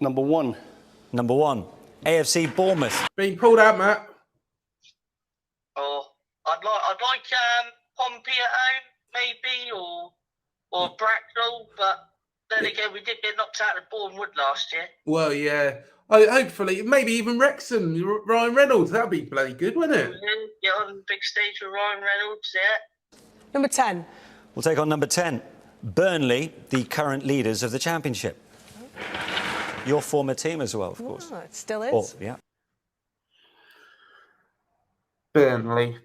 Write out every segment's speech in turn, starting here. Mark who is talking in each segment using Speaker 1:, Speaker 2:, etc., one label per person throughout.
Speaker 1: Number one.
Speaker 2: Number one. AFC Bournemouth.
Speaker 3: Being pulled out, Matt.
Speaker 4: Oh, I'd like Pompey at home, maybe, or Bracknell, but then again, we did get knocked out of Bournemouth last year.
Speaker 3: Well, yeah. Hopefully, maybe even Wrexham, Ryan Reynolds. That'd be bloody good, wouldn't it?
Speaker 4: Get on the big stage with Ryan Reynolds, yeah.
Speaker 5: Number 10.
Speaker 2: We'll take on number 10. Burnley, the current leaders of the Championship. Your former team as well, of course.
Speaker 5: Oh, it still is.
Speaker 2: Yeah.
Speaker 3: Burnley.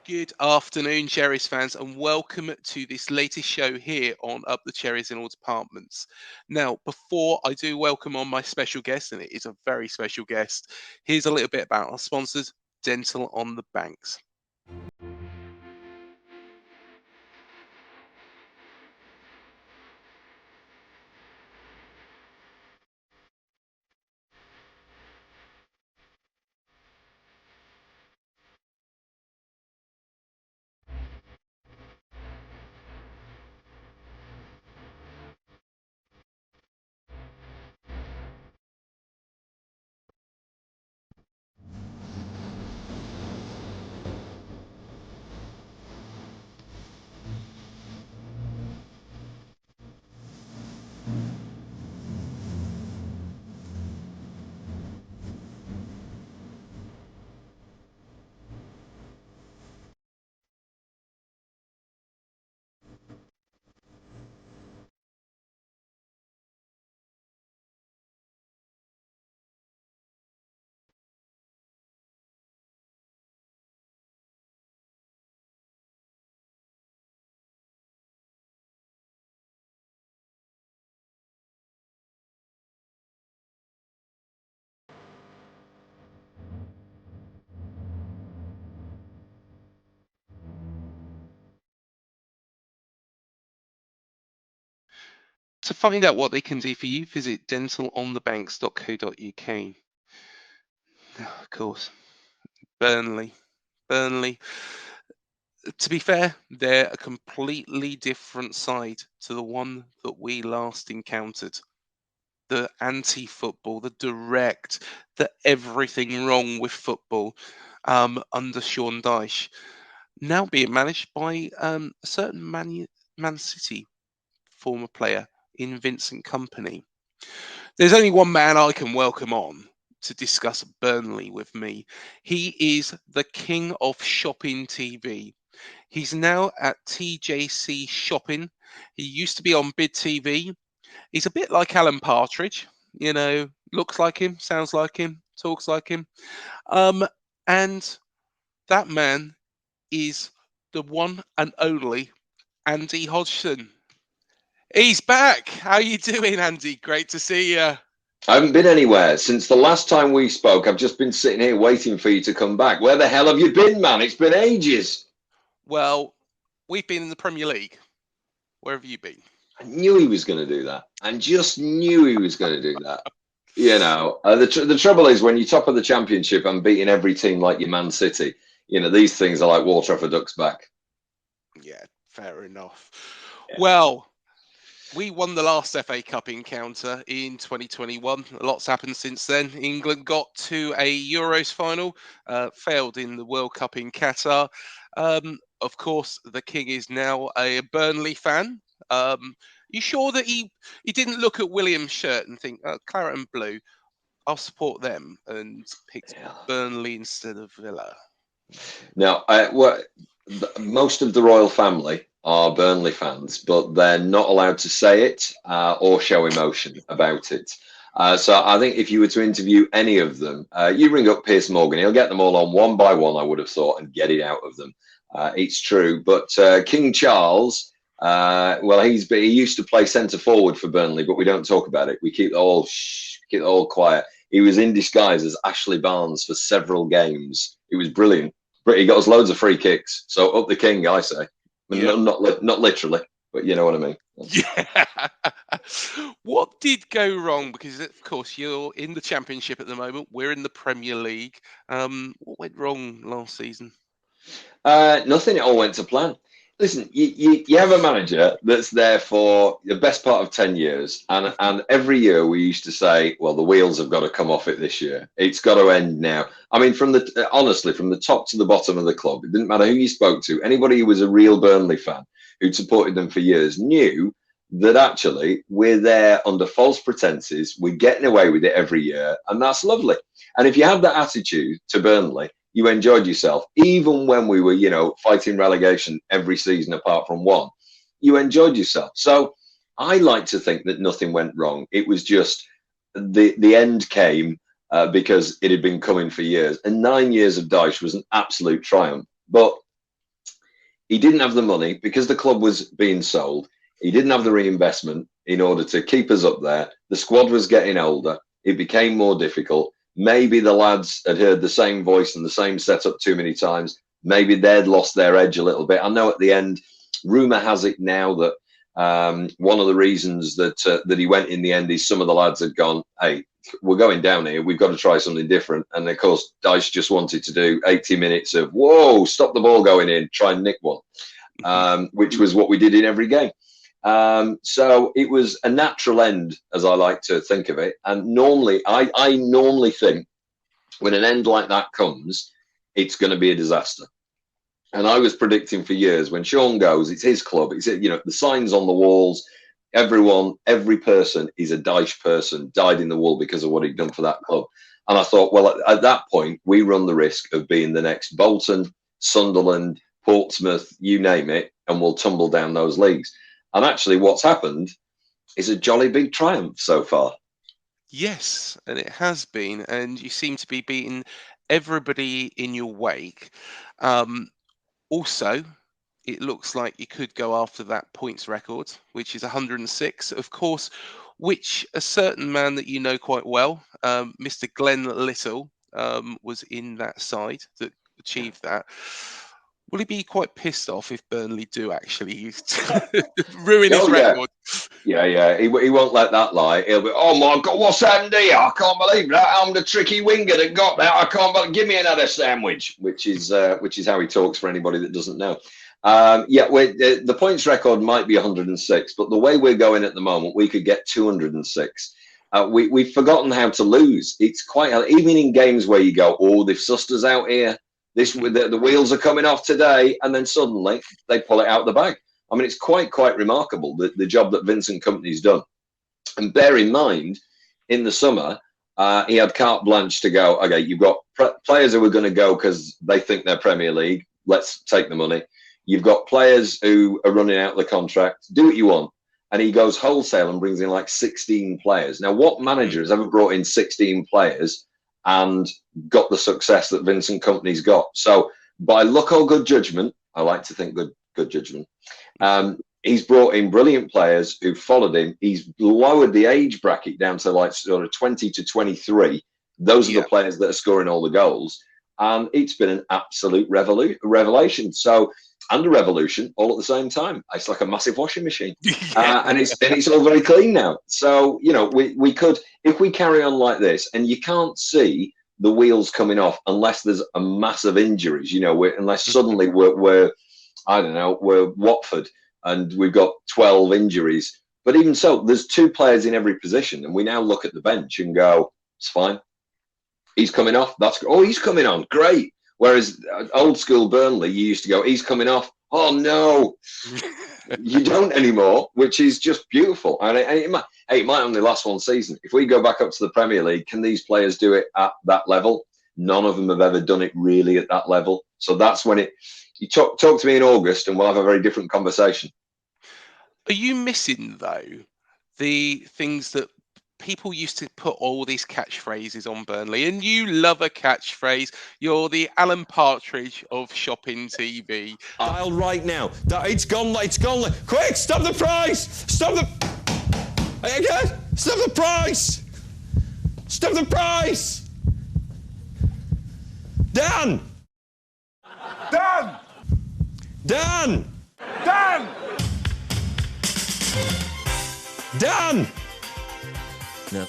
Speaker 6: Good afternoon, Cherries fans, and welcome to this latest show here on Up the Cherries in all departments. Now, before I do welcome on my special guest, and it is a very special guest, here's a little bit about our sponsors, Dental on the Banks. To find out what they can do for you, visit dentalonthebanks.co.uk. Of course, Burnley. To be fair, they're a completely different side to the one that we last encountered. The anti-football, the direct, the everything wrong with football under Sean Dyche. Now being managed by a certain Man City former player in Vincent Kompany. There's only one man I can welcome on to discuss Burnley with me. He is the king of shopping TV. He's now at TJC Shopping. He used to be on Bid TV. He's a bit like Alan Partridge, you know, looks like him, sounds like him, talks like him. And that man is the one and only Andy Hodgson. He's back. How you doing, Andy? Great to see you.
Speaker 7: I haven't been anywhere since the last time we spoke. I've just been sitting here waiting for you to come back. Where the hell have you been, man? It's been ages.
Speaker 6: Well, we've been in the Premier League. Where have you been?
Speaker 7: I knew he was going to do that. I just knew he was going to do that. You know, the trouble is when you're top of the Championship and beating every team like your Man City, you know, these things are like water off a duck's back.
Speaker 6: Yeah, fair enough.
Speaker 7: Yeah.
Speaker 6: Well, we won the last FA Cup encounter in 2021. A lot's happened since then. England got to a Euros final, failed in the World Cup in Qatar. Of course, the King is now a Burnley fan. You sure that he didn't look at William's shirt and think, claret and blue, I'll support them, and picked Burnley instead of Villa?
Speaker 7: Now, most of the royal family are Burnley fans, but they're not allowed to say it or show emotion about it. So I think if you were to interview any of them, you ring up Piers Morgan, he'll get them all on one by one, I would have thought, and get it out of them. It's true. But King Charles, well, he used to play centre forward for Burnley, but we don't talk about it. We keep it all quiet. He was in disguise as Ashley Barnes for several games. It was brilliant. He got us loads of free kicks. So up the King, I say. I mean, not literally, but you know what I mean.
Speaker 6: Yeah. What did go wrong? Because of course you're in the Championship at the moment. We're in the Premier League. What went wrong last season?
Speaker 7: Nothing. It all went to plan. Listen, you have a manager that's there for the best part of 10 years. And every year we used to say, well, the wheels have got to come off it this year. It's got to end now. I mean, honestly, from the top to the bottom of the club, it didn't matter who you spoke to. Anybody who was a real Burnley fan who'd supported them for years knew that actually we're there under false pretenses. We're getting away with it every year. And that's lovely. And if you have that attitude to Burnley, you enjoyed yourself, even when we were, fighting relegation every season apart from one. You enjoyed yourself. So I like to think that nothing went wrong. It was just the end came because it had been coming for years. And 9 years of Dyche was an absolute triumph. But he didn't have the money because the club was being sold. He didn't have the reinvestment in order to keep us up there. The squad was getting older. It became more difficult. Maybe the lads had heard the same voice and the same setup too many times. Maybe they'd lost their edge a little bit. I know at the end, rumour has it now that one of the reasons that he went in the end is some of the lads had gone, hey, we're going down here. We've got to try something different. And of course, Dyche just wanted to do 80 minutes of, whoa, stop the ball going in, try and nick one, which was what we did in every game. So it was a natural end, as I like to think of it. And normally, I normally think when an end like that comes, it's going to be a disaster. And I was predicting for years when Sean goes, it's his club. It's, the signs on the walls, every person is a Dyche person, dyed in the wool because of what he'd done for that club. And I thought, well, at that point, we run the risk of being the next Bolton, Sunderland, Portsmouth, you name it, and we'll tumble down those leagues. And actually what's happened is a jolly big triumph so far.
Speaker 6: Yes, and it has been. And you seem to be beating everybody in your wake. Also, it looks like you could go after that points record, which is 106, of course, which a certain man that you know quite well, Mr. Glenn Little, was in that side that achieved that. Will he be quite pissed off if Burnley do actually ruin his record?
Speaker 7: Yeah. He won't let that lie. He'll be, oh my God, what's happened here? I can't believe that. I'm the tricky winger that got that. I can't believe. Give me another sandwich, which is how he talks for anybody that doesn't know. The points record might be 106, but the way we're going at the moment, we could get 206. We've forgotten how to lose. It's quite even in games where you go, oh, they've sussed us out here. The wheels are coming off today, and then suddenly they pull it out of the bag. I mean, it's quite remarkable the job that Vincent Kompany's done. And bear in mind, in the summer, he had carte blanche to go. Okay, you've got players who are going to go because they think they're Premier League. Let's take the money. You've got players who are running out the contract. Do what you want. And he goes wholesale and brings in like 16 players. Now, what manager has ever brought in 16 players and got the success that Vincent Kompany's got? So by luck or good judgment, I like to think good judgment, he's brought in brilliant players who followed him. He's lowered the age bracket down to like sort of 20 to 23. Those are the players that are scoring all the goals. And it's been an absolute revelation. So, and a revolution all at the same time. It's like a massive washing machine. And it's all very clean now. So, we could, if we carry on like this, and you can't see the wheels coming off unless there's a massive injuries, unless suddenly we're Watford and we've got 12 injuries. But even so, there's 2 players in every position. And we now look at the bench and go, it's fine. He's coming off. He's coming on. Great. Whereas old school Burnley, you used to go, he's coming off. Oh, no. You don't anymore, which is just beautiful. And it might only last one season. If we go back up to the Premier League, can these players do it at that level? None of them have ever done it really at that level. So that's when you talk to me in August and we'll have a very different conversation.
Speaker 6: Are you missing, though, the things that people used to put all these catchphrases on Burnley, and you love a catchphrase? You're the Alan Partridge of shopping TV.
Speaker 1: Dial right now. It's gone. Quick, stop the price. Stop the price. Stop the price. Dan. Dan. Dan. Dan. Dan!
Speaker 2: No.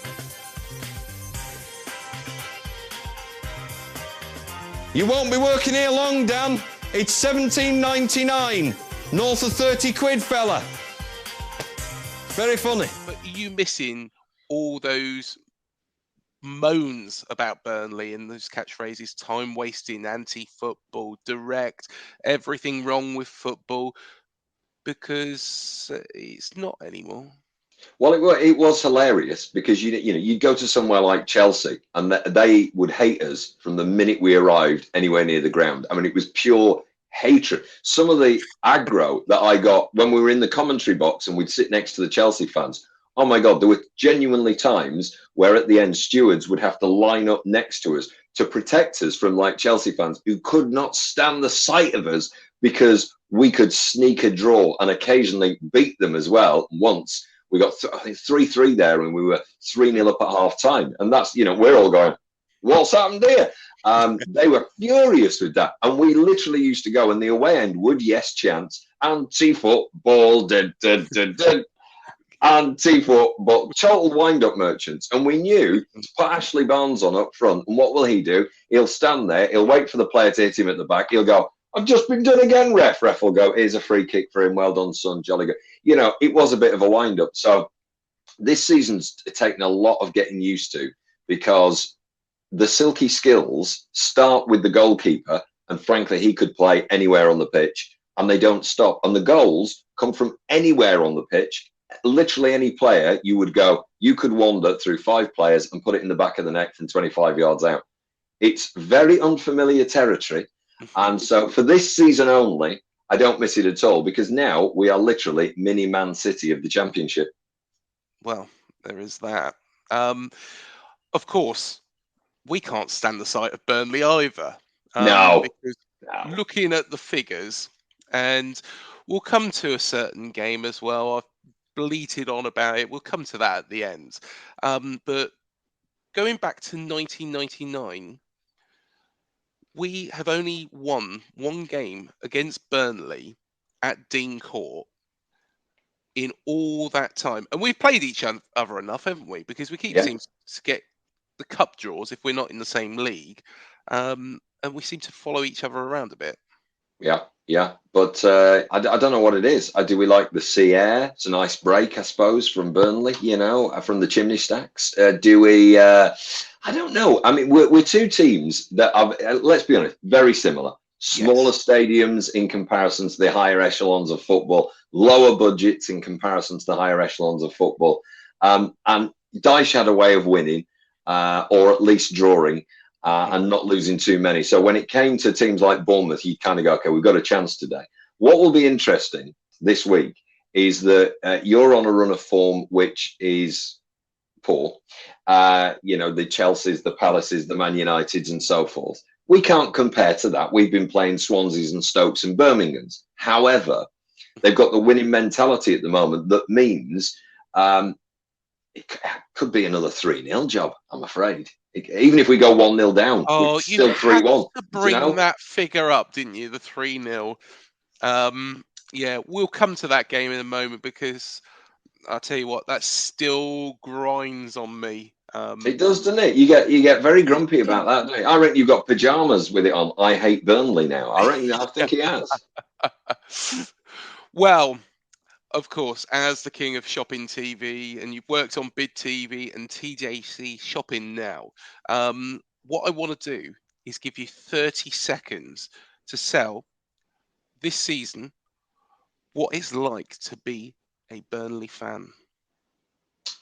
Speaker 1: You won't be working here long, Dan. It's 17.99. North of 30 quid, fella. Very funny.
Speaker 6: But are you missing all those moans about Burnley and those catchphrases? Time wasting, anti-football, direct, everything wrong with football, because it's not anymore.
Speaker 7: Well, it was hilarious because you'd go to somewhere like Chelsea and they would hate us from the minute we arrived anywhere near the ground. I mean, it was pure hatred. Some of the aggro that I got when we were in the commentary box and we'd sit next to the Chelsea fans. Oh my God, there were genuinely times where at the end stewards would have to line up next to us to protect us from like Chelsea fans who could not stand the sight of us because we could sneak a draw and occasionally beat them as well. Once we got, I think, 3-3 there and we were 3-0 up at half time. And that's, we're all going, what's happened here? They were furious with that. And we literally used to go and the away end would yes chant, anti-football, anti-football, total wind-up merchants. And we knew to put Ashley Barnes on up front. And what will he do? He'll stand there. He'll wait for the player to hit him at the back. He'll go, I've just been done again, ref. Ref will go, here's a free kick for him. Well done, son. Jolly good. It was a bit of a wind-up. So this season's taken a lot of getting used to because the silky skills start with the goalkeeper. And frankly, he could play anywhere on the pitch and they don't stop. And the goals come from anywhere on the pitch. Literally any player you could wander through 5 players and put it in the back of the net from 25 yards out. It's very unfamiliar territory. And so for this season only, I don't miss it at all because now we are literally mini Man City of the Championship.
Speaker 6: Well, there is that. Of course, we can't stand the sight of Burnley either.
Speaker 7: No.
Speaker 6: Because looking at the figures, and we'll come to a certain game as well. I've bleated on about it. We'll come to that at the end. But going back to 1999, we have only won one game against Burnley at Dean Court in all that time. And we've played each other enough, haven't we? Because we keep seeming to get the cup draws if we're not in the same league. And we seem to follow each other around a bit.
Speaker 7: Yeah. But I don't know what it is. Do we like the sea air? It's a nice break, I suppose, from Burnley, from the chimney stacks. Do we... I don't know. I mean, we're two teams that are, let's be honest, very similar. Smaller stadiums in comparison to the higher echelons of football, lower budgets in comparison to the higher echelons of football. And Dyche had a way of winning, or at least drawing, and not losing too many. So when it came to teams like Bournemouth, you kind of go, okay, we've got a chance today. What will be interesting this week is that you're on a run of form which is poor. The Chelseas, the Palaces, the Man Uniteds and so forth. We can't compare to that. We've been playing Swanseas and Stokes and Birminghams. However, they've got the winning mentality at the moment that means it could be another 3-0 job, I'm afraid. Even if we go 1-0 down, it's still 3-1.
Speaker 6: To bring that figure up, didn't you? The 3-0. We'll come to that game in a moment because I'll tell you what, that still grinds on me.
Speaker 7: It does, doesn't it? You get very grumpy about that, don't you? I reckon you've got pajamas with it on. I hate Burnley now. I think he has.
Speaker 6: Well, of course, as the king of shopping TV, and you've worked on Bid TV and TJC Shopping Now, what I want to do is give you 30 seconds to sell this season what it's like to be a Burnley fan.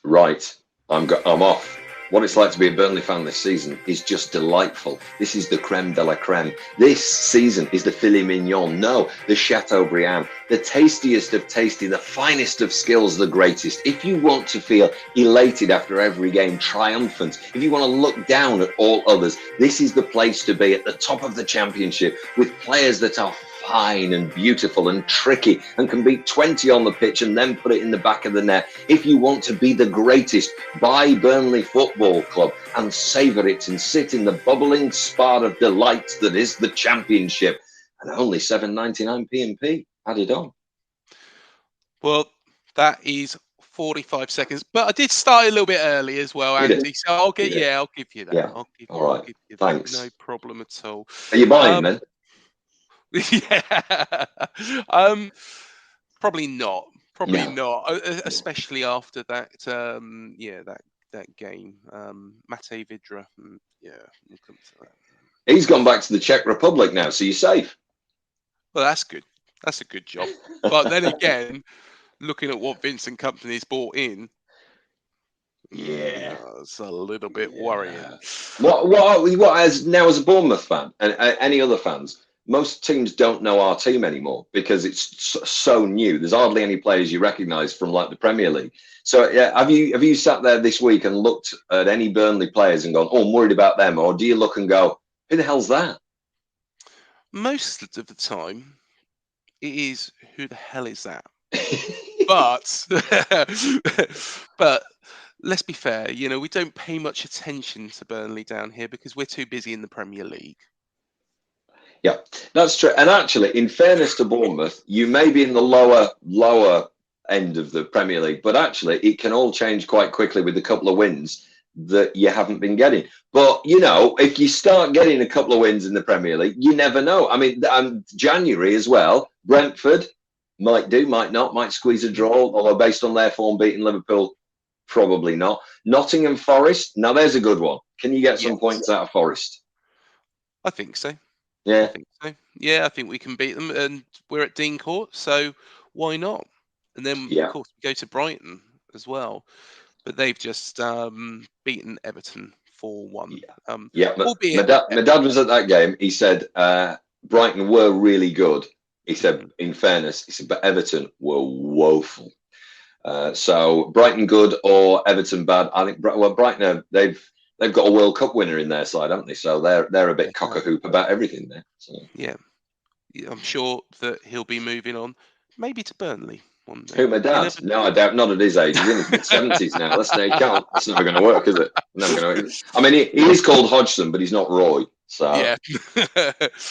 Speaker 7: Right. I'm off. What it's like to be a Burnley fan this season is just delightful. This is the creme de la creme. This season is the filet mignon. No, the Chateaubriand. The tastiest of tasty, the finest of skills, the greatest. If you want to feel elated after every game, triumphant, if you want to look down at all others, this is the place to be, at the top of the Championship with players that are fine and beautiful and tricky and can beat 20 on the pitch and then put it in the back of the net. If you want to be the greatest, buy Burnley Football Club and savour it and sit in the bubbling spa of delight that is the Championship. And only $7.99 P&P added on.
Speaker 6: Well, that is 45 seconds. But I did start a little bit early as well,
Speaker 7: You did.
Speaker 6: Andy. So I'll
Speaker 7: You did.
Speaker 6: I'll give you that.
Speaker 7: Yeah.
Speaker 6: I'll give
Speaker 7: All right.
Speaker 6: give you
Speaker 7: Thanks.
Speaker 6: that. No problem at all.
Speaker 7: Are you buying then?
Speaker 6: Yeah. Probably not. Probably
Speaker 7: No.
Speaker 6: not. Especially after that. That game. Mate Vidra. Yeah, we'll come to that.
Speaker 7: He's gone back to the Czech Republic now, so you're safe.
Speaker 6: Well, that's good. That's a good job. But then again, looking at what Vincent Kompany's bought in,
Speaker 7: Yeah.
Speaker 6: it's a little bit worrying.
Speaker 7: What as a Bournemouth fan and any other fans, most teams don't know our team anymore because it's so new. There's hardly any players you recognise from like the Premier League. So yeah, have you sat there this week and looked at any Burnley players and gone, "Oh, I'm worried about them," or do you look and go, "Who the hell's that?"
Speaker 6: Most of the time, it is who the hell is that? but let's be fair. We don't pay much attention to Burnley down here because we're too busy in the Premier League.
Speaker 7: Yeah, that's true. And actually, in fairness to Bournemouth, you may be in the lower end of the Premier League, but actually, it can all change quite quickly with a couple of wins that you haven't been getting. But if you start getting a couple of wins in the Premier League, you never know. I mean, January as well. Brentford might do, might not, might squeeze a draw. Although based on their form, beating Liverpool, probably not. Nottingham Forest. Now there's a good one. Can you get some points out of Forest?
Speaker 6: I think so.
Speaker 7: Yeah.
Speaker 6: I think so. Yeah, I think we can beat them, and we're at Dean Court, so why not? And then of course we go to Brighton as well, but they've just beaten Everton 4-1.
Speaker 7: My dad was at that game. He said Brighton were really good. He said, in fairness, but Everton were woeful. So Brighton good or Everton bad? I think Brighton they've got a World Cup winner in their side, haven't they? So they're a bit cock-a-hoop about everything there. So.
Speaker 6: Yeah, I'm sure that he'll be moving on, maybe to Burnley one day.
Speaker 7: Who, my dad? No, I doubt. Not at his age. He's in his mid-70s now. That's never going to work, is it? Never going to work. I mean, he is called Hodgson, but he's not Roy. So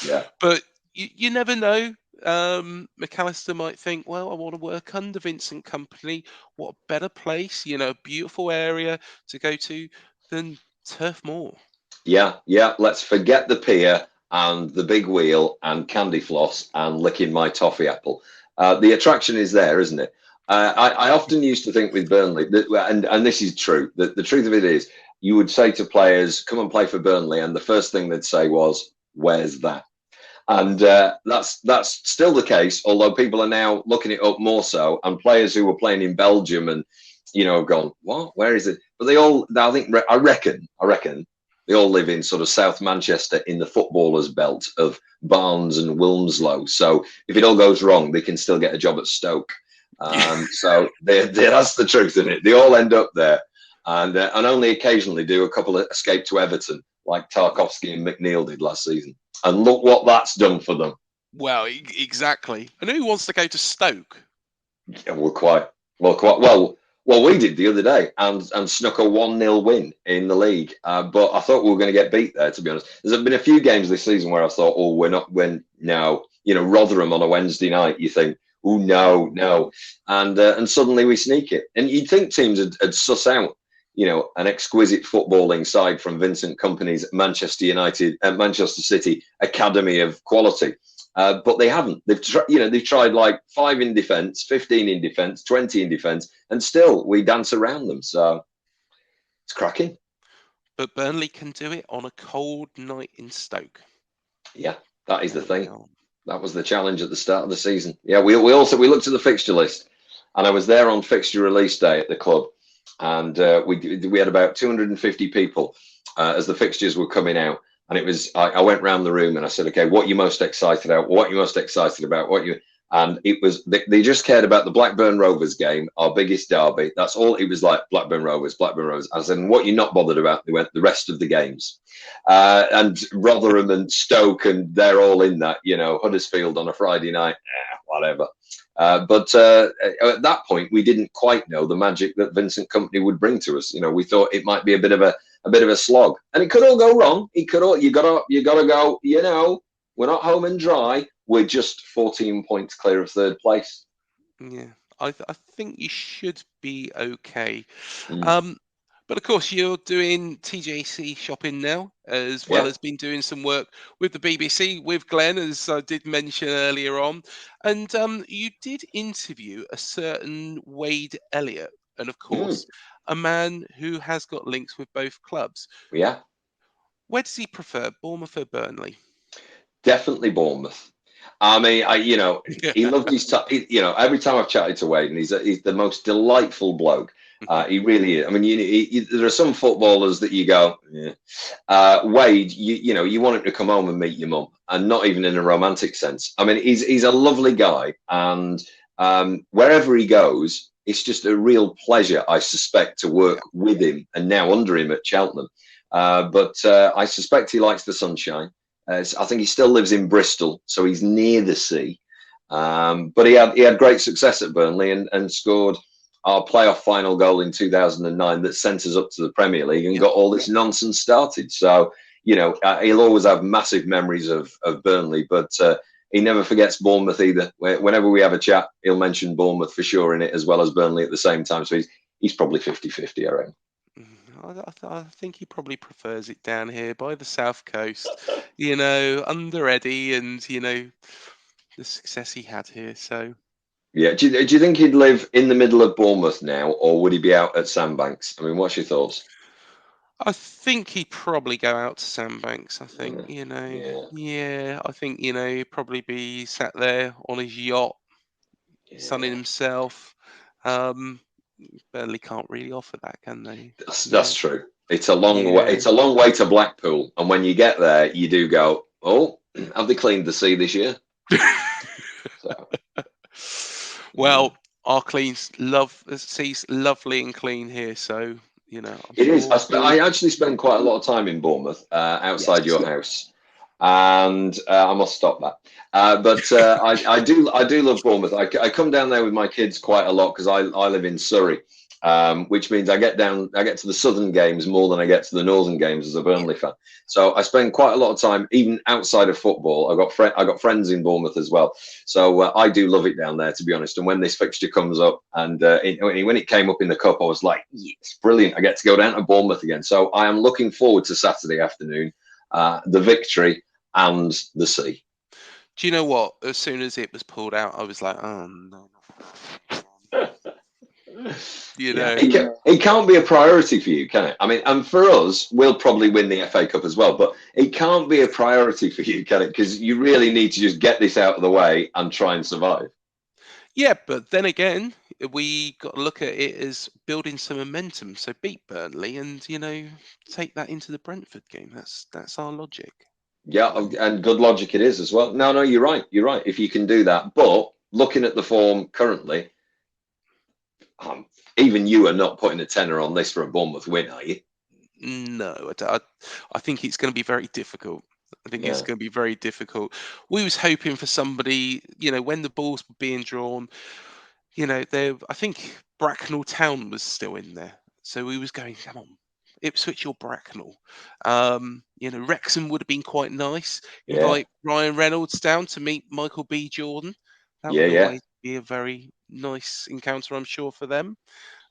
Speaker 6: yeah. But you never know. McAllister might think, well, I want to work under Vincent Kompany. What a better place, beautiful area to go to than Turf Moor. Yeah.
Speaker 7: Let's forget the pier and the big wheel and candy floss and licking my toffee apple. The attraction is there, isn't it? I often used to think with Burnley, and this is true, that the truth of it is, you would say to players, come and play for Burnley, and the first thing they'd say was, where's that? And that's still the case, although people are now looking it up more so, and players who were playing in Belgium and, have gone, what? Where is it? But I reckon they all live in sort of South Manchester in the footballers' belt of Barnes and Wilmslow. So if it all goes wrong, they can still get a job at Stoke. So that's the truth in it. They all end up there, and only occasionally do a couple of escape to Everton, like Tarkowski and McNeil did last season. And look what that's done for them.
Speaker 6: Well, exactly. And who wants to go to Stoke?
Speaker 7: Yeah, we're quite well. Well, we did the other day and snuck a 1-0 win in the league. But I thought we were going to get beat there, to be honest. There's been a few games this season where I thought, oh, we're not when now. Rotherham on a Wednesday night, you think, oh, no. And suddenly we sneak it. And you'd think teams would suss out, an exquisite footballing side from Vincent Kompany's Manchester City academy of quality. But they haven't. They've tried like 5 in defence, 15 in defence, 20 in defence, and still we dance around them. So it's cracking.
Speaker 6: But Burnley can do it on a cold night in Stoke.
Speaker 7: Yeah, that is the thing. That was the challenge at the start of the season. Yeah, we looked at the fixture list, and I was there on fixture release day at the club, and we had about 250 people as the fixtures were coming out. And it was, I went round the room and I said, okay, what are you most excited about? What are you most excited about? And it was, they just cared about the Blackburn Rovers game, our biggest derby. That's all. It was like Blackburn Rovers. I said, and what you're not bothered about? They went the rest of the games. And Rotherham and Stoke, and they're all in that, Huddersfield on a Friday night, whatever. But at that point, we didn't quite know the magic that Vincent Kompany would bring to us. We thought it might be a bit of a slog, and it could all go wrong. You gotta go. We're not home and dry. We're just 14 points clear of third place.
Speaker 6: Yeah, I think you should be okay.
Speaker 7: Mm.
Speaker 6: But of course, you're doing TJC shopping now, as well
Speaker 7: Yeah.
Speaker 6: as been doing some work with the BBC, with Glenn, as I did mention earlier on. And you did interview a certain Wade Elliott, and of
Speaker 7: Mm.
Speaker 6: course, a man who has got links with both clubs.
Speaker 7: Yeah.
Speaker 6: Where does he prefer, Bournemouth or Burnley?
Speaker 7: Definitely Bournemouth. I mean,
Speaker 6: Yeah.
Speaker 7: he loved his time. Every time I've chatted to Wade, and he's the most delightful bloke. He really is. I mean, there are some footballers that you go, yeah. Wade, you want him to come home and meet your mum, and not even in a romantic sense. I mean, he's a lovely guy, and wherever he goes, it's just a real pleasure, I suspect, to work with him, and now under him at Cheltenham. But I suspect he likes the sunshine. I think he still lives in Bristol, so he's near the sea. But he had great success at Burnley and scored our playoff final goal in 2009 that sent us up to the Premier League and got all this nonsense started. So, he'll always have massive memories of Burnley, but he never forgets Bournemouth either. Whenever we have a chat, he'll mention Bournemouth for sure in it, as well as Burnley at the same time. So he's probably 50-50, I reckon.
Speaker 6: I think he probably prefers it down here by the south coast, under Eddie and, the success he had here. So,
Speaker 7: yeah. Do you think he'd live in the middle of Bournemouth now, or would he be out at Sandbanks? I mean, what's your thoughts?
Speaker 6: I think he'd probably go out to Sandbanks. I think,
Speaker 7: Yeah.
Speaker 6: I think, he'd probably be sat there on his yacht, sunning himself. Burnley can't really offer that, can they?
Speaker 7: That's true. It's a long way. It's a long way to Blackpool, and when you get there, you do go, "Oh, have they cleaned the sea this year?" So,
Speaker 6: well, our sea's lovely and clean here, so I'm
Speaker 7: it is.
Speaker 6: sure.
Speaker 7: I actually spend quite a lot of time in Bournemouth, outside your house, and I must stop that. But I do love Bournemouth. I come down there with my kids quite a lot because I live in Surrey, which means I get to the southern games more than I get to the northern games as a Burnley fan. So I spend quite a lot of time even outside of football. I got friends in Bournemouth as well, so I do love it down there, to be honest. And when this fixture comes up, and when it came up in the cup, I was like, it's brilliant. I get to go down to Bournemouth again. So I am looking forward to Saturday afternoon, the victory and the sea.
Speaker 6: Do you know what? As soon as it was pulled out, I was like, oh no.
Speaker 7: It can't be a priority for you, can it? I mean, and for us, we'll probably win the FA Cup as well, but it can't be a priority for you, can it? Because you really need to just get this out of the way and try and survive.
Speaker 6: Yeah, but then again, we got to look at it as building some momentum. So beat Burnley and, take that into the Brentford game. That's our logic.
Speaker 7: Yeah, and good logic it is as well. No, you're right. You're right. If you can do that. But looking at the form currently, even you are not putting a tenner on this for a Bournemouth win, are you?
Speaker 6: No, I think it's going to be very difficult. It's going to be very difficult. We was hoping for somebody, when the balls were being drawn, I think Bracknell Town was still in there. So we was going, come on, Ipswich or Bracknell. Wrexham would have been quite nice. Invite Ryan Reynolds down to meet Michael B. Jordan. That would always be a very nice encounter, I'm sure, for them.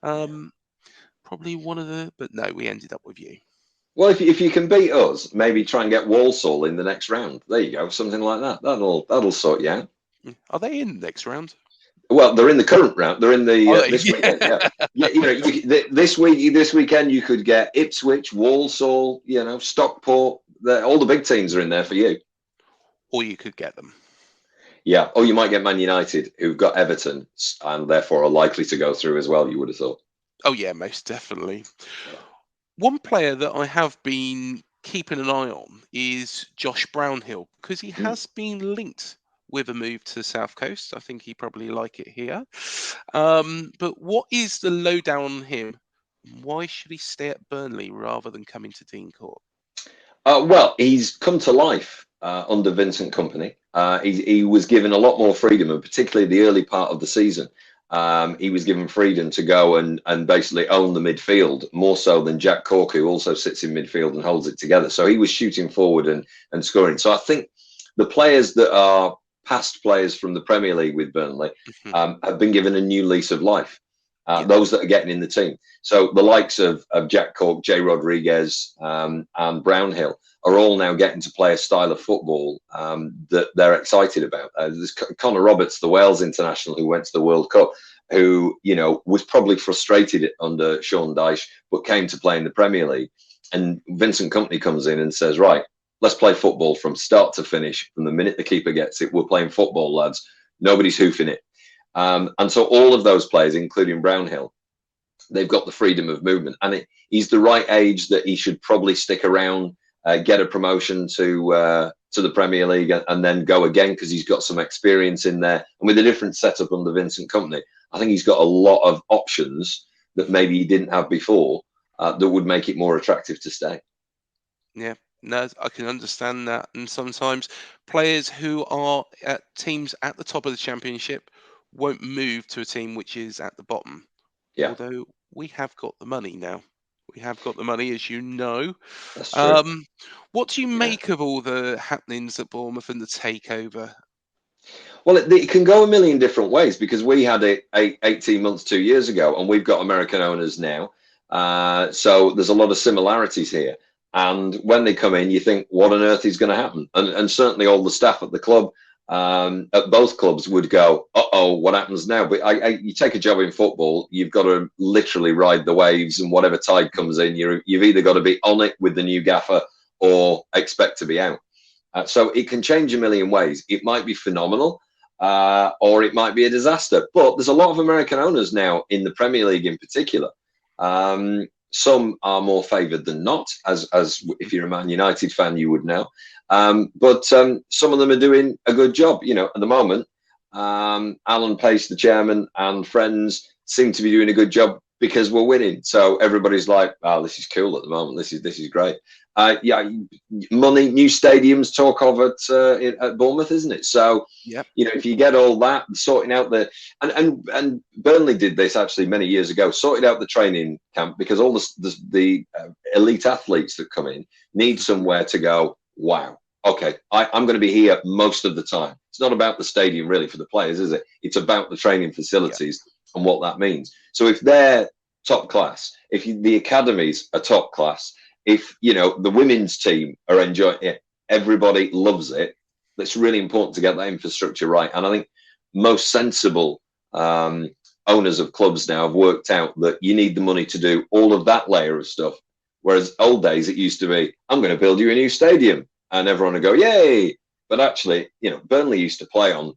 Speaker 6: Probably but no, we ended up with you.
Speaker 7: Well, if you can beat us, maybe try and get Walsall in the next round. There you go, something like that. That'll sort you out.
Speaker 6: Are they in the next round?
Speaker 7: Well, they're in the current round. They're in the this weekend. This weekend you could get Ipswich, Walsall, Stockport. All the big teams are in there for you.
Speaker 6: Or you could get them.
Speaker 7: Yeah. Or you might get Man United, who've got Everton, and therefore are likely to go through as well. You would have thought.
Speaker 6: Oh yeah, most definitely. One player that I have been keeping an eye on is Josh Brownhill, because he has been linked with a move to the South Coast. I think he probably like it here. But what is the lowdown on him? Why should he stay at Burnley rather than coming to Dean Court?
Speaker 7: Well, he's come to life under Vincent Kompany. He was given a lot more freedom, and particularly the early part of the season. He was given freedom to go and basically own the midfield more so than Jack Cork, who also sits in midfield and holds it together. So he was shooting forward and scoring. So I think the players that are past players from the Premier League with Burnley have been given a new lease of life. Those that are getting in the team. So the likes of Jack Cork, Jay Rodriguez, and Brownhill are all now getting to play a style of football that they're excited about. There's Connor Roberts, the Wales international who went to the World Cup, who, you know, was probably frustrated under Sean Dyche, but came to play in the Premier League. And Vincent Kompany comes in and says, right, let's play football from start to finish. From the minute the keeper gets it, we're playing football, lads. Nobody's hoofing it. And so all of those players, including Brownhill, they've got the freedom of movement. And he's the right age that he should probably stick around, get a promotion to the Premier League and then go again, because he's got some experience in there. And with a different setup under Vincent Kompany, I think he's got a lot of options that maybe he didn't have before that would make it more attractive to stay.
Speaker 6: Yeah, no, I can understand that. And sometimes players who are at teams at the top of the Championship won't move to a team which is at the bottom.
Speaker 7: Yeah.
Speaker 6: Although we have got the money now. We have got the money, as you know.
Speaker 7: That's true.
Speaker 6: What do you make of all the happenings at Bournemouth and the takeover?
Speaker 7: Well, it can go a million different ways, because we had it 18 months, 2 years ago, and we've got American owners now. So there's a lot of similarities here. And when they come in, you think, what on earth is going to happen? And certainly all the staff at the club, at both clubs, would go, uh-oh, what happens now? But you take a job in football, you've got to literally ride the waves, and whatever tide comes in, you've either got to be on it with the new gaffer or expect to be out. So it can change a million ways. It might be phenomenal, or it might be a disaster. But there's a lot of American owners now in the Premier League in particular. Some are more favoured than not, as if you're a Man United fan, you would know. But some of them are doing a good job. You know, at the moment, Alan Pace, the chairman, and friends seem to be doing a good job because we're winning. So everybody's like, "Oh, this is cool at the moment. This is great." Yeah, money, new stadiums, talk of at Bournemouth, isn't it? So, you know, if you get all that, sorting out and Burnley did this actually many years ago, sorted out the training camp, because all the elite athletes that come in need somewhere to go. Wow, okay, I'm going to be here most of the time. It's not about the stadium really for the players, is it? It's about the training facilities and what that means. So if they're top class, if the academies are top class, if, you know, the women's team are enjoying it, everybody loves it. It's really important to get that infrastructure right. And I think most sensible owners of clubs now have worked out that you need the money to do all of that layer of stuff. Whereas old days, it used to be, I'm going to build you a new stadium, and everyone would go, yay. But actually, you know, Burnley used to play on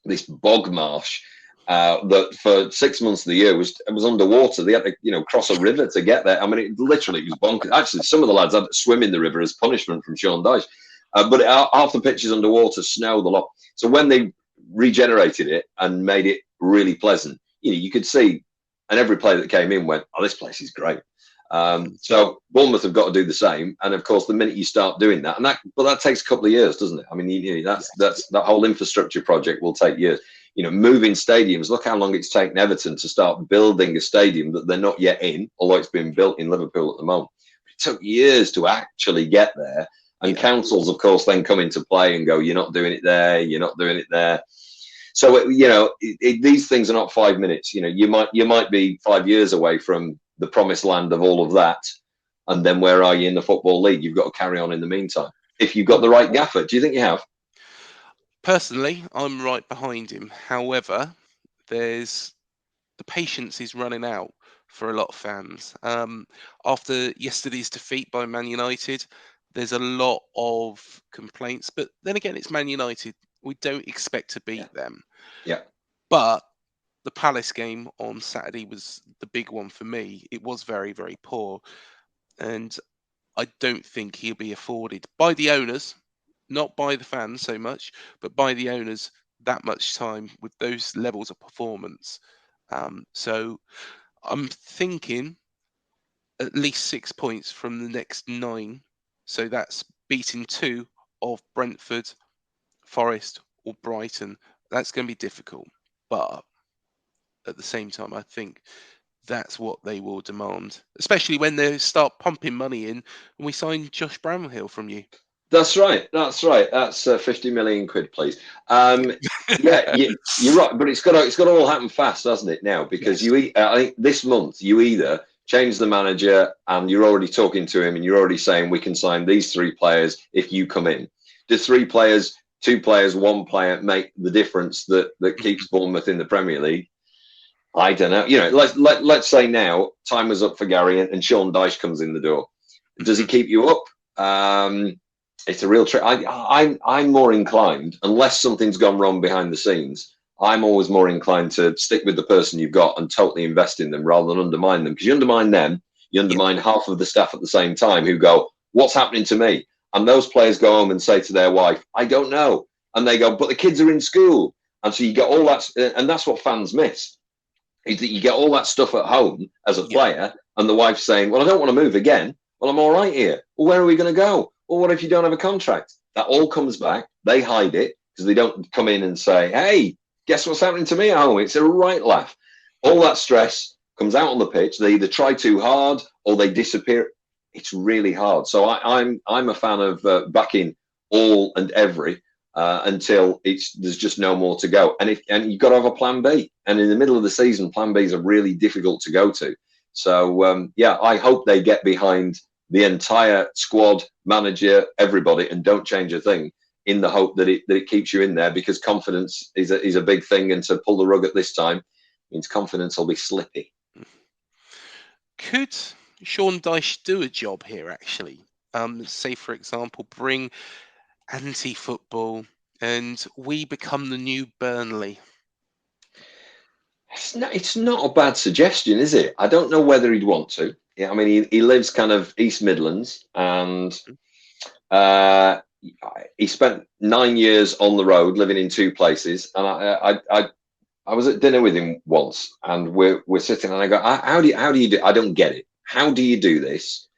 Speaker 7: this bog marsh that for 6 months of the year was underwater. They had to, you know, cross a river to get there. I mean, it literally was bonkers. Actually, some of the lads had to swim in the river as punishment from Sean Dyche. But half the pitch is underwater, snowed a lot. So when they regenerated it and made it really pleasant, you know, you could see, and every player that came in went, "Oh, this place is great." So Bournemouth have got to do the same. And of course, the minute you start doing that, but that takes a couple of years, doesn't it? I mean, you know, that's that whole infrastructure project will take years. You know, moving stadiums. Look how long it's taken Everton to start building a stadium that they're not yet in, although it's been built in Liverpool at the moment. It took years to actually get there. And councils, of course, then come into play and go, "You're not doing it there. You're not doing it there." So you know, these things are not 5 minutes. You know, you might be 5 years away from the promised land of all of that, and then where are you in the Football League? You've got to carry on in the meantime. If you've got the right gaffer, do you think you have?
Speaker 6: Personally, I'm right behind him. However, the patience is running out for a lot of fans. After yesterday's defeat by Man United, there's a lot of complaints. But then again, it's Man United. We don't expect to beat them.
Speaker 7: Yeah.
Speaker 6: But the Palace game on Saturday was the big one for me. It was very, very poor. And I don't think he'll be afforded by the owners, not by the fans so much, but by the owners, that much time with those levels of performance. So I'm thinking at least 6 points from the next 9. So that's beating 2 of Brentford, Forest or Brighton. That's going to be difficult. But at the same time, I think that's what they will demand, especially when they start pumping money in and we sign Josh Brownhill from you.
Speaker 7: That's right. That's 50 million quid, please. Yeah, you're right, but it's got to all happen fast, hasn't it? Now, because
Speaker 6: Yes.
Speaker 7: I think this month you either change the manager and you're already talking to him and you're already saying we can sign these 3 players if you come in. Do 3 players, 2 players, 1 player make the difference that keeps Bournemouth in the Premier League? I don't know. You know, let's say now time was up for Gary and Sean Dyche comes in the door. Does he keep you up? It's a real trick. I'm more inclined, unless something's gone wrong behind the scenes, I'm always more inclined to stick with the person you've got and totally invest in them rather than undermine them. Because you undermine them, you undermine half of the staff at the same time who go, what's happening to me? And those players go home and say to their wife, I don't know. And they go, but the kids are in school. And so you get all that, and that's what fans miss, is that you get all that stuff at home as a player, and the wife's saying, well, I don't want to move again. Well, I'm all right here. Well, where are we going to go? Well, what if you don't have a contract? That all comes back. They hide it because they don't come in and say, hey, guess what's happening to me at home? It's a right laugh. All that stress comes out on the pitch. They either try too hard or they disappear. It's really hard. So I'm a fan of backing all and every until there's just no more to go. And you've got to have a plan B. And in the middle of the season, plan Bs are really difficult to go to. So, I hope they get behind the entire squad, manager, everybody, and don't change a thing in the hope that it keeps you in there, because confidence is a big thing. And to pull the rug at this time means confidence will be slippy.
Speaker 6: Could Sean Dyche do a job here, actually? Say, for example, bring anti-football and we become the new Burnley.
Speaker 7: It's not a bad suggestion, is it? I don't know whether he'd want to. Yeah, I mean, he lives kind of East Midlands, and he spent 9 years on the road, living in 2 places. And I was at dinner with him once, and we're sitting, and I go, how do you do? I don't get it. How do you do this?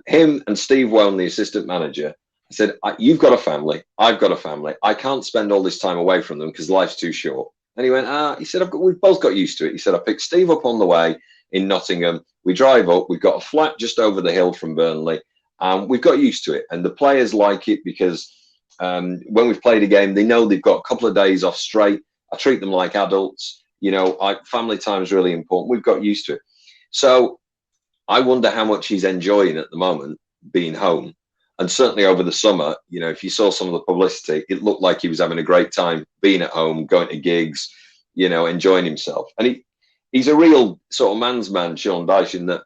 Speaker 7: Him and Steve Wone, the assistant manager, I said, you've got a family, I've got a family. I can't spend all this time away from them because life's too short. And he went, he said, we've both got used to it. He said, I picked Steve up on the way in Nottingham. We drive up. We've got a flat just over the hill from Burnley. We've got used to it. And the players like it because when we've played a game, they know they've got a couple of days off straight. I treat them like adults. You know, family time is really important. We've got used to it. So I wonder how much he's enjoying at the moment being home. And certainly over the summer, you know, if you saw some of the publicity, it looked like he was having a great time being at home, going to gigs, you know, enjoying himself. And he's a real sort of man's man, Sean Dyche, in that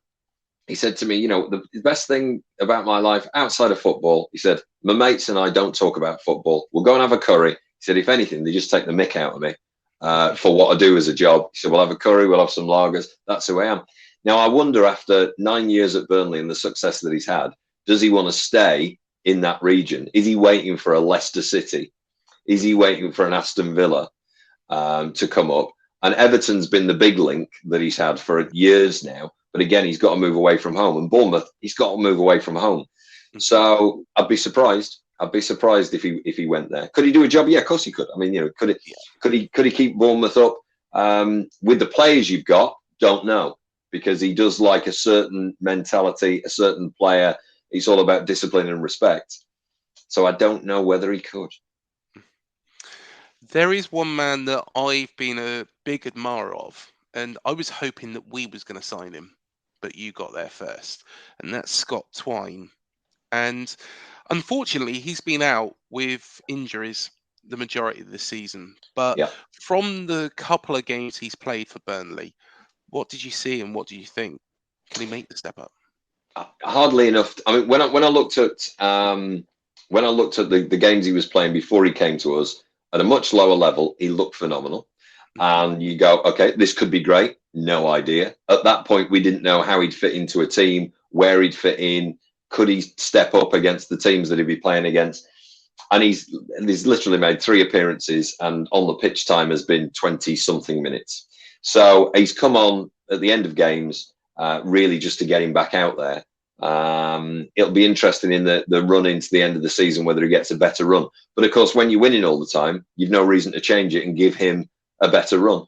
Speaker 7: he said to me, you know, the best thing about my life outside of football, he said, my mates and I don't talk about football. We'll go and have a curry. He said, if anything, they just take the mick out of me for what I do as a job. He said, we'll have a curry, we'll have some lagers. That's who I am. Now, I wonder, after 9 years at Burnley and the success that he's had, does he want to stay in that region? Is he waiting for a Leicester City? Is he waiting for an Aston Villa to come up? And Everton's been the big link that he's had for years now. But again, he's got to move away from home. And Bournemouth, he's got to move away from home. So I'd be surprised. I'd be surprised if he went there. Could he do a job? Yeah, of course he could. I mean, you know, could he keep Bournemouth up with the players you've got? Don't know, because he does like a certain mentality, a certain player. It's all about discipline and respect. So I don't know whether he could.
Speaker 6: There is one man that I've been a big admirer of, and I was hoping that we was going to sign him, but you got there first, and that's Scott Twine. And unfortunately, he's been out with injuries the majority of the season. But from the couple of games he's played for Burnley, what did you see and what do you think? Can he make the step up?
Speaker 7: Hardly enough. I mean, when I looked at the games he was playing before he came to us at a much lower level, he looked phenomenal. And you go, okay, this could be great. No idea. At that point, we didn't know how he'd fit into a team, where he'd fit in. Could he step up against the teams that he'd be playing against? And he's literally made 3 appearances, and on the pitch time has been 20-something minutes. So he's come on at the end of games, really just to get him back out there. It'll be interesting in the run into the end of the season whether he gets a better run. But of course, when you're winning all the time, you've no reason to change it and give him a better run.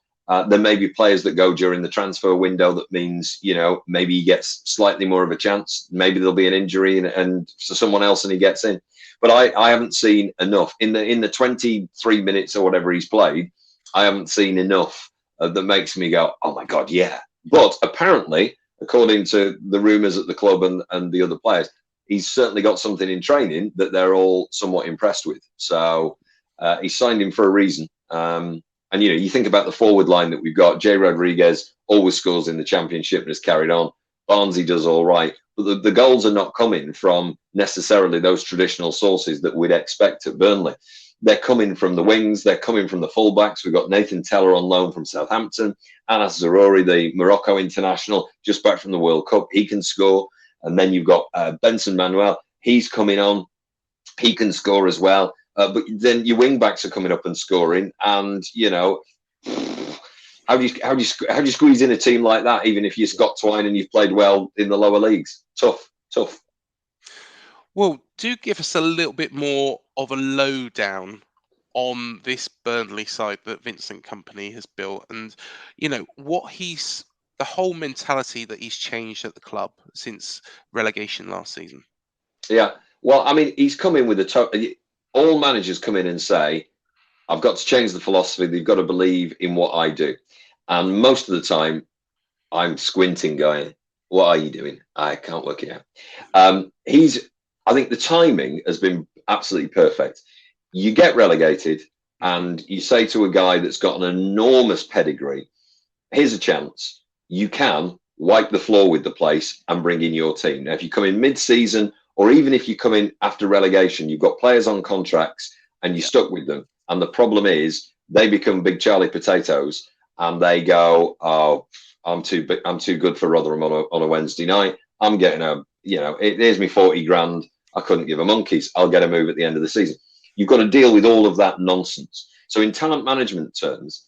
Speaker 7: There may be players that go during the transfer window. That means, maybe he gets slightly more of a chance. Maybe there'll be an injury and so someone else and he gets in. But I haven't seen enough in the 23 minutes or whatever he's played. I haven't seen enough that makes me go, oh my God, yeah. But apparently, according to the rumours at the club and the other players, he's certainly got something in training that they're all somewhat impressed with. So he signed him for a reason. And, you think about the forward line that we've got. Jay Rodriguez always scores in the Championship and has carried on. Barnsley does all right. But the goals are not coming from necessarily those traditional sources that we'd expect at Burnley. They're coming from the wings. They're coming from the fullbacks. We've got Nathan Teller on loan from Southampton. Anas Zaroury, the Morocco international, just back from the World Cup. He can score. And then you've got Benson Manuel. He's coming on. He can score as well. But then your wing backs are coming up and scoring. And, how do you squeeze in a team like that, even if you're Scott Twine and you've played well in the lower leagues? Tough.
Speaker 6: Well, do give us a little bit more of a lowdown on this Burnley side that Vincent Kompany has built, and the whole mentality that he's changed at the club since relegation last season.
Speaker 7: Yeah, well, I mean, he's come in with all managers come in and say, I've got to change the philosophy. They've got to believe in what I do. And most of the time, I'm squinting going, what are you doing? I can't work it out. I think the timing has been absolutely perfect. You get relegated and you say to a guy that's got an enormous pedigree, here's a chance. You can wipe the floor with the place and bring in your team. Now, if you come in mid-season, or even if you come in after relegation, you've got players on contracts and you're stuck with them. And the problem is they become big Charlie potatoes and they go, oh, I'm too good for Rotherham on a Wednesday night. I'm getting here's me 40 grand. I couldn't give a monkeys. I'll get a move at the end of the season. You've got to deal with all of that nonsense. So in talent management terms,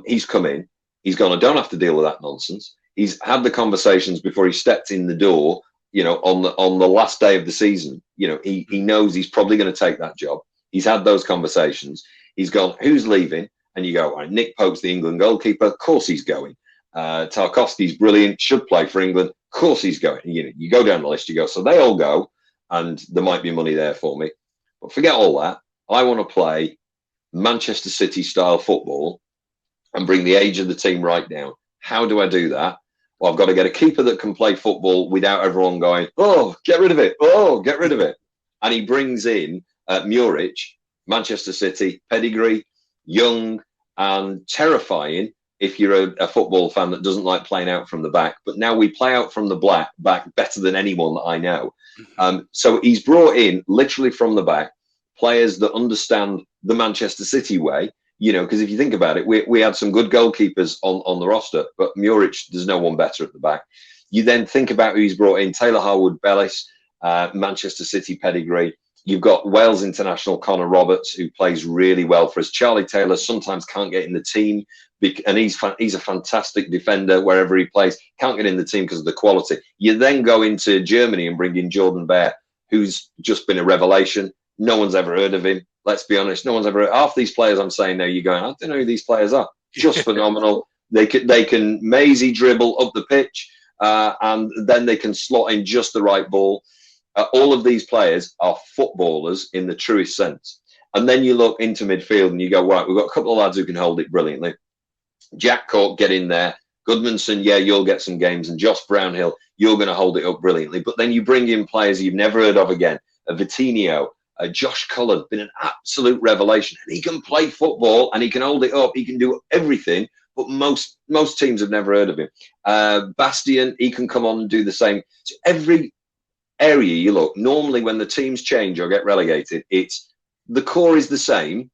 Speaker 7: he's come in. He's gone, I don't have to deal with that nonsense. He's had the conversations before he stepped in the door, on the last day of the season. He knows he's probably going to take that job. He's had those conversations. He's gone, who's leaving? And you go, all right, Nick Pope's the England goalkeeper. Of course he's going. Tarkowski's brilliant, should play for England. Of course he's going. You go down the list, you go, so they all go, and there might be money there for me. But forget all that. I want to play Manchester City style football and bring the age of the team right down. How do I do that? Well, I've got to get a keeper that can play football without everyone going, oh, get rid of it. Oh, get rid of it. And he brings in Muric, Manchester City, pedigree, young and terrifying if you're a football fan that doesn't like playing out from the back. But now we play out from the back better than anyone that I know. So he's brought in, literally from the back, players that understand the Manchester City way. Because if you think about it, we had some good goalkeepers on the roster, but Muric, there's no one better at the back. You then think about who he's brought in: Taylor Harwood-Bellis, Manchester City pedigree. You've got Wales international Connor Roberts, who plays really well for us. Charlie Taylor sometimes can't get in the team, and he's a fantastic defender wherever he plays. Can't get in the team because of the quality. You then go into Germany and bring in Jordan Bear, who's just been a revelation. No one's ever heard of him. Let's be honest. No one's ever heard. Half these players I'm saying now, you're going, I don't know who these players are. Just phenomenal. They can mazy dribble up the pitch, and then they can slot in just the right ball. All of these players are footballers in the truest sense. And then you look into midfield and you go, right, we've got a couple of lads who can hold it brilliantly. Jack Cork, get in there. Goodmanson, yeah, you'll get some games. And Josh Brownhill, you're going to hold it up brilliantly. But then you bring in players you've never heard of again. Vitinho, Josh Cullen, been an absolute revelation. And he can play football and he can hold it up. He can do everything. But most teams have never heard of him. Bastian, he can come on and do the same. So every area you look, normally when the teams change or get relegated, it's the core is the same,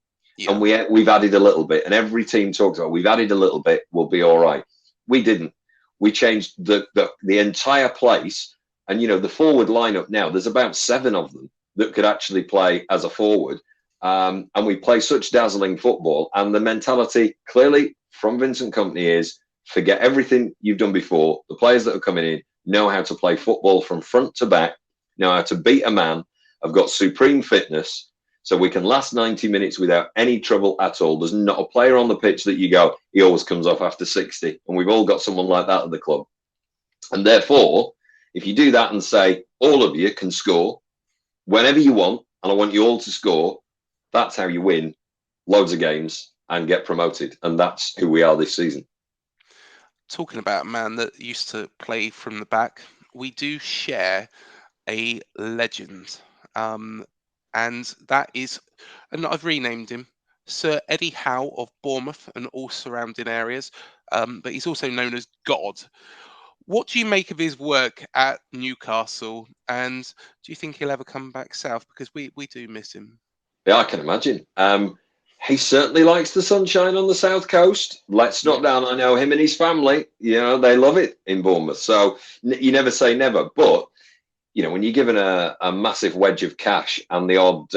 Speaker 7: and we've added a little bit, and every team talks about we've added a little bit, we'll be all right. We didn't. We changed the entire place, and the forward lineup now, there's about 7 of them that could actually play as a forward, and we play such dazzling football. And the mentality clearly from Vincent Kompany is forget everything you've done before. The players that are coming in know how to play football from front to back, know how to beat a man, have got supreme fitness. So we can last 90 minutes without any trouble at all. There's not a player on the pitch that you go, he always comes off after 60. And we've all got someone like that at the club. And therefore, if you do that and say, all of you can score whenever you want, and I want you all to score, that's how you win loads of games and get promoted. And that's who we are this season.
Speaker 6: Talking about a man that used to play from the back, we do share a legend. And that is, and I've renamed him, Sir Eddie Howe of Bournemouth and all surrounding areas. But he's also known as God. What do you make of his work at Newcastle? And do you think he'll ever come back south? Because we do miss him.
Speaker 7: Yeah, I can imagine. He certainly likes the sunshine on the south coast. Let's not down. I know him and his family, they love it in Bournemouth. So you never say never. But, when you're given a massive wedge of cash and the odd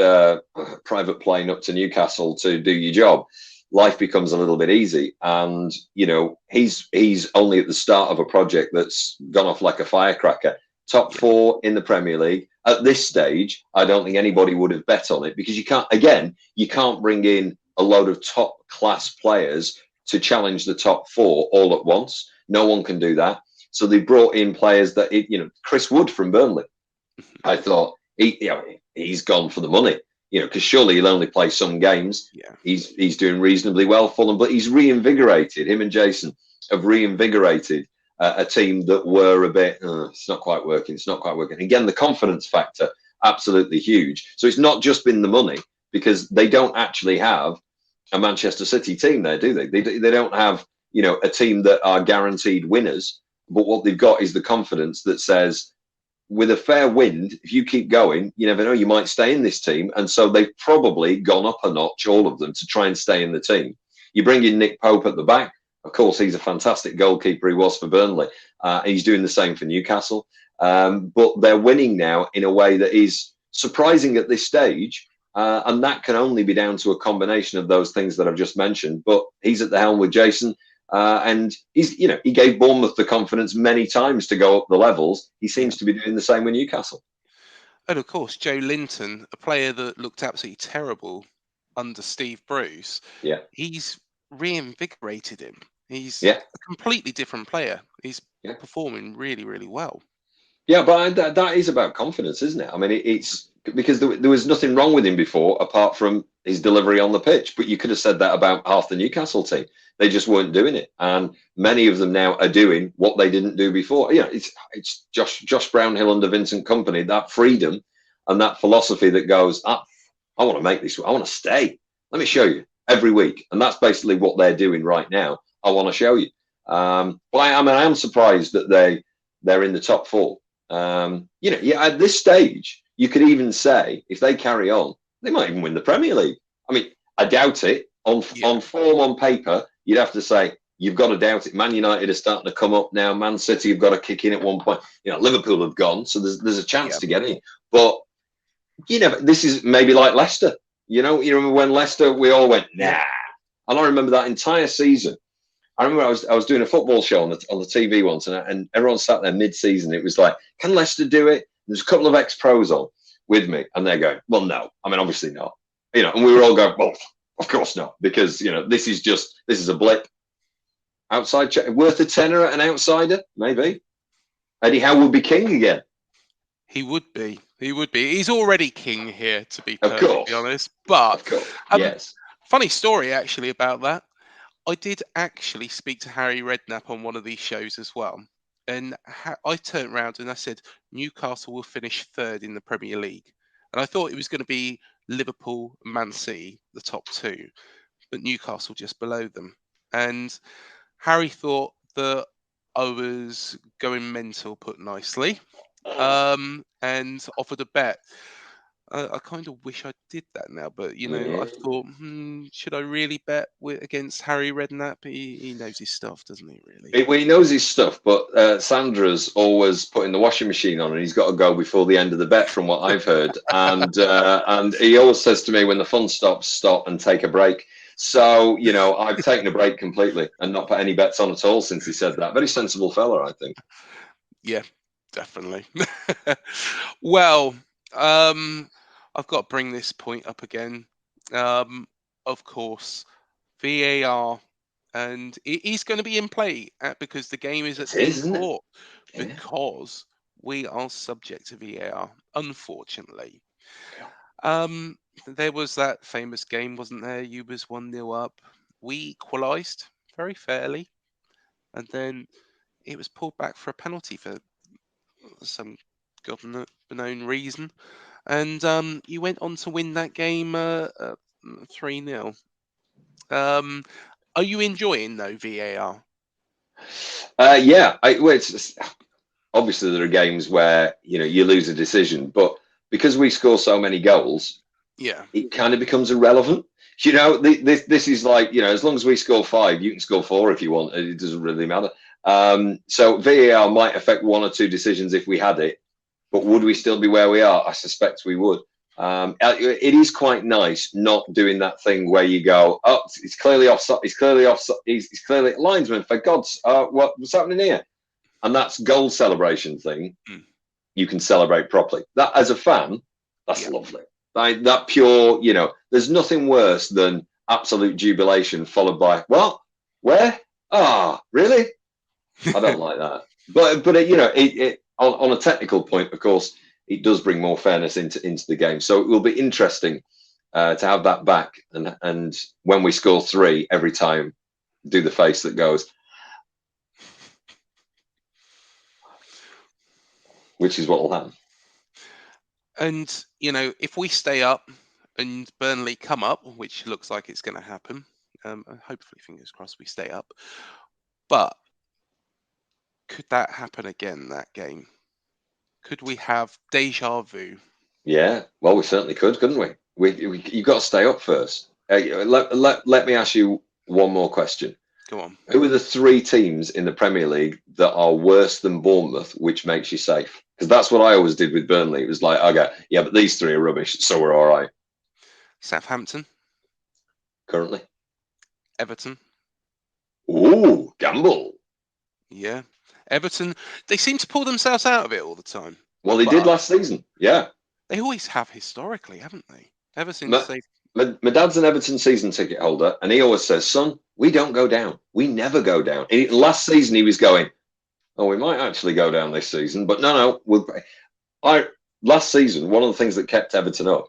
Speaker 7: private plane up to Newcastle to do your job, life becomes a little bit easy. And, he's only at the start of a project that's gone off like a firecracker. Top 4 in the Premier League. At this stage, I don't think anybody would have bet on it because you can't bring in a load of top class players to challenge the top 4 all at once. No one can do that. So they brought in players that, Chris Wood from Burnley. I thought he's gone for the money, because surely he'll only play some games.
Speaker 6: Yeah.
Speaker 7: He's doing reasonably well for them, but he's reinvigorated. Him and Jason have reinvigorated a team that were a bit, it's not quite working. It's not quite working. Again, the confidence factor, absolutely huge. So it's not just been the money because they don't actually have a Manchester City team there, do they? They don't have, a team that are guaranteed winners. But what they've got is the confidence that says, with a fair wind, if you keep going, you never know, you might stay in this team. And so they've probably gone up a notch, all of them, to try and stay in the team. You bring in Nick Pope at the back. Of course, he's a fantastic goalkeeper. He was for Burnley. He's doing the same for Newcastle. But they're winning now in a way that is surprising at this stage. And that can only be down to a combination of those things that I've just mentioned. But he's at the helm with Jason. And he gave Bournemouth the confidence many times to go up the levels. He seems to be doing the same with Newcastle.
Speaker 6: And of course, Joe Linton, a player that looked absolutely terrible under Steve Bruce. Yeah, he's reinvigorated him. He's a completely different player. He's performing really, really well.
Speaker 7: Yeah, but that is about confidence, isn't it? I mean, it's because there was nothing wrong with him before, apart from his delivery on the pitch. But you could have said that about half the Newcastle team. They just weren't doing it, and many of them now are doing what they didn't do before. It's Josh Brownhill under Vincent Kompany, that freedom and that philosophy that goes, I want to make this. I want to stay. Let me show you every week, and that's basically what they're doing right now. I want to show you. But I am surprised that they're in the top 4. At this stage, you could even say if they carry on, they might even win the Premier League. I mean, I doubt it. On form, on paper, you'd have to say you've got to doubt it. Man United are starting to come up now. Man City have got to kick in at one point. Liverpool have gone, so there's a chance to get in. But this is maybe like Leicester. You remember when Leicester, we all went nah, and I remember that entire season. I remember I was doing a football show on the TV once, and everyone sat there mid-season. It was like, can Leicester do it? There's a couple of ex-pros on with me, and they're going, well, no. I mean, obviously not. And we were all going, well, of course not, because this is a blip. Outside worth a tenner at an outsider, maybe. Eddie Howe would be king again.
Speaker 6: He would be. He's already king here, to be perfectly honest. But yes, funny story actually about that. I did actually speak to Harry Redknapp on one of these shows as well, and I turned around and I said Newcastle will finish 3rd in the Premier League, and I thought it was going to be Liverpool and Man City, the top 2, but Newcastle just below them. And Harry thought that I was going mental, put nicely, and offered a bet. I kind of wish I did that now, but I thought, should I really bet against Harry Redknapp? He knows his stuff, doesn't he? Really?
Speaker 7: He knows his stuff, but Sandra's always putting the washing machine on, and he's got to go before the end of the bet, from what I've heard. And he always says to me, when the fun stops, stop and take a break. So I've taken a break completely and not put any bets on at all since he said that. Very sensible fella, I think.
Speaker 6: Yeah, definitely. Well. I've got to bring this point up again. Of course, VAR, and it is going to be in play because the game is at
Speaker 7: It is,
Speaker 6: Dean
Speaker 7: isn't it?
Speaker 6: Court,
Speaker 7: Yeah.
Speaker 6: because we are subject to VAR, unfortunately. There was that famous game, wasn't there? You was 1-0 up. We equalised very fairly, and then it was pulled back for a penalty for some God-known reason. And you went on to win that game 3-0. Are you enjoying, though, VAR?
Speaker 7: Yeah. Obviously, there are games where you lose a decision, but because we score so many goals,
Speaker 6: Yeah.
Speaker 7: it kind of becomes irrelevant. This is like, as long as we score 5, you can score 4 if you want. It doesn't really matter. So VAR might affect 1 or 2 decisions if we had it, but would we still be where we are? I suspect we would. It is quite nice not doing that thing where you go, oh, it's clearly offside. It's clearly offside. He's clearly linesman. For God's, what's happening here? And that's goal celebration thing. You can celebrate properly. That, as a fan, that's lovely. That pure, there's nothing worse than absolute jubilation followed by, what? Where? Really? I don't like that. But on a technical point, of course, it does bring more fairness into the game. So it will be interesting to have that back. And when we score 3 every time, do the face that goes, which is what will happen.
Speaker 6: And, if we stay up and Burnley come up, which looks like it's going to happen, hopefully, fingers crossed, we stay up. But could that happen again, that game? Could we have deja vu?
Speaker 7: Yeah, well, we certainly could, couldn't we? You've got to stay up first. Let me ask you one more question.
Speaker 6: Go on.
Speaker 7: Who are the 3 teams in the Premier League that are worse than Bournemouth, which makes you safe? Because that's what I always did with Burnley. It was like, okay, yeah, but these 3 are rubbish, so we're all right.
Speaker 6: Southampton.
Speaker 7: Currently.
Speaker 6: Everton.
Speaker 7: Ooh, gamble.
Speaker 6: Yeah. Everton, they seem to pull themselves out of it all the time.
Speaker 7: Well, they did last season, yeah.
Speaker 6: They always have historically, haven't they? Ever since
Speaker 7: my dad's an Everton season ticket holder, and he always says, son, we don't go down. We never go down. Last season, he was going, oh, we might actually go down this season, but no. Last season, one of the things that kept Everton up,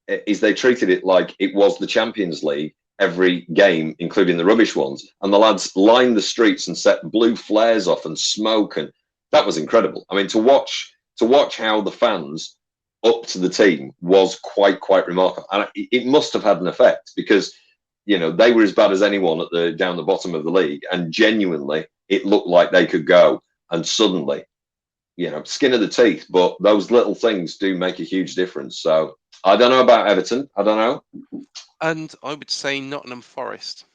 Speaker 7: is they treated it like it was the Champions League every game, including the rubbish ones. And the lads lined the streets and set blue flares off and smoke. And that was incredible. I mean, to watch how the fans up to the team was quite remarkable. And it must have had an effect because, they were as bad as anyone down the bottom of the league. And genuinely, it looked like they could go. And suddenly, skin of the teeth. But those little things do make a huge difference. So I don't know about Everton. I don't know.
Speaker 6: And I would say Nottingham Forest.